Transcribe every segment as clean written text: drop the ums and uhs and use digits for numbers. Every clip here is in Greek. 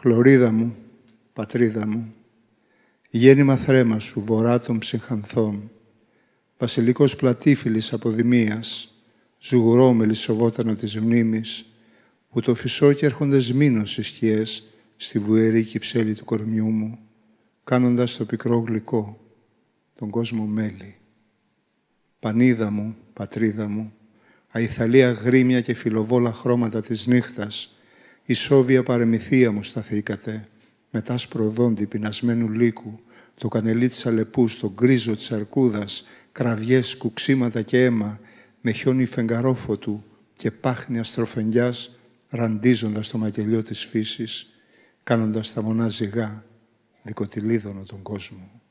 Χλωρίδα μου, πατρίδα μου, γέννημα θρέμα σου, βορρά των ψυχανθών, βασιλικός πλατήφυλλης αποδημίας, ζουγουρόμελη σοβότανο της μνήμης, που το φυσό κι έρχονται σμήνος οι σκιές στη βουερή κυψέλη του κορμιού μου, κάνοντας το πικρό γλυκό, τον κόσμο μέλι. Πανίδα μου, πατρίδα μου, αϊθαλία γρήμια και φιλοβόλα χρώματα της νύχτας, η σόβια παρεμηθεία μου σταθήκατε, μετά σπροδόντι πεινασμένου λύκου, το κανελί της αλεπούς, το γκρίζο της αρκούδας, κραυγές, κουξίματα και αίμα, με χιόνι φεγγαρόφωτου και πάχνη αστροφενγιάς, ραντίζοντας το μακελιό της φύσης, κάνοντας τα μονά ζυγά, δικοτιλίδωνο τον κόσμο.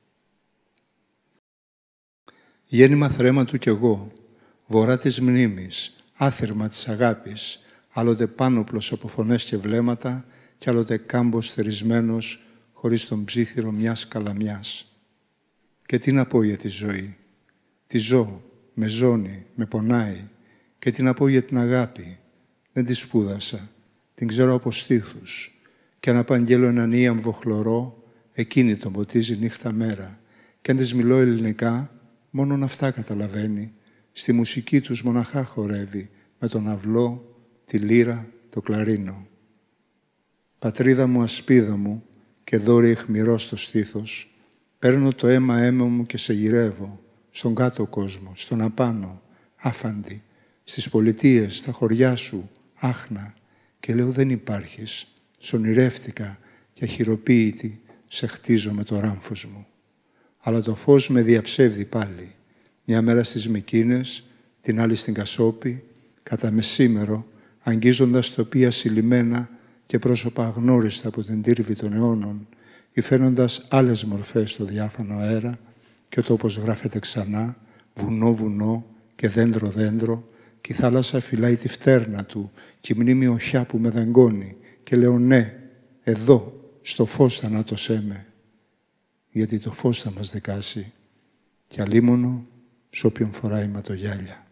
Γέννημα θρέμα του κι εγώ, βορρά της μνήμης, άθυρμα της αγάπης, άλλοτε πάνωπλος από φωνές και βλέμματα κι άλλοτε κάμπος θερισμένος χωρίς τον ψίθυρο μιας καλαμιάς. Και τι να πω για τη ζωή. Τη ζω, με ζώνει, με πονάει. Και τι να πω για την αγάπη. Δεν τη σπούδασα, την ξέρω από στήθους. Και αν απαγγέλω έναν ίαμβο χλωρό, εκείνη τον ποτίζει νύχτα μέρα. Και αν της μιλώ ελληνικά, μόνον αυτά καταλαβαίνει. Στη μουσική τους μοναχά χορεύει, με τον αυλό, τη λύρα, το κλαρίνο. Πατρίδα μου, ασπίδα μου, και δόρυ αιχμηρό στο στήθος, παίρνω το αίμα μου και σε γυρεύω, στον κάτω κόσμο, στον απάνω, άφαντη, στις πολιτείες, στα χωριά σου, άχνα, και λέω δεν υπάρχεις, σ' ονειρεύτηκα και αχυροποίητη σε χτίζω με το ράμφος μου. Αλλά το φως με διαψεύδει πάλι, μια μέρα στις Μυκήνες, την άλλη στην Κασόπη, κατά μεσήμερο, αγγίζοντας τοπία συλλημμένα και πρόσωπα αγνώριστα από την τύρβη των αιώνων, υφαίνοντας άλλες μορφές στο διάφανο αέρα, και ο τόπος γράφεται ξανά, βουνό-βουνό και δέντρο-δέντρο, και η θάλασσα φυλάει τη φτέρνα του, και η μνήμη οχιά που με δαγκώνει, και λέω ναι, εδώ, στο φως θανάτωσέ με, γιατί το φως θα μας δικάσει, και αλίμονο σ' όποιον φοράει ματογιάλια.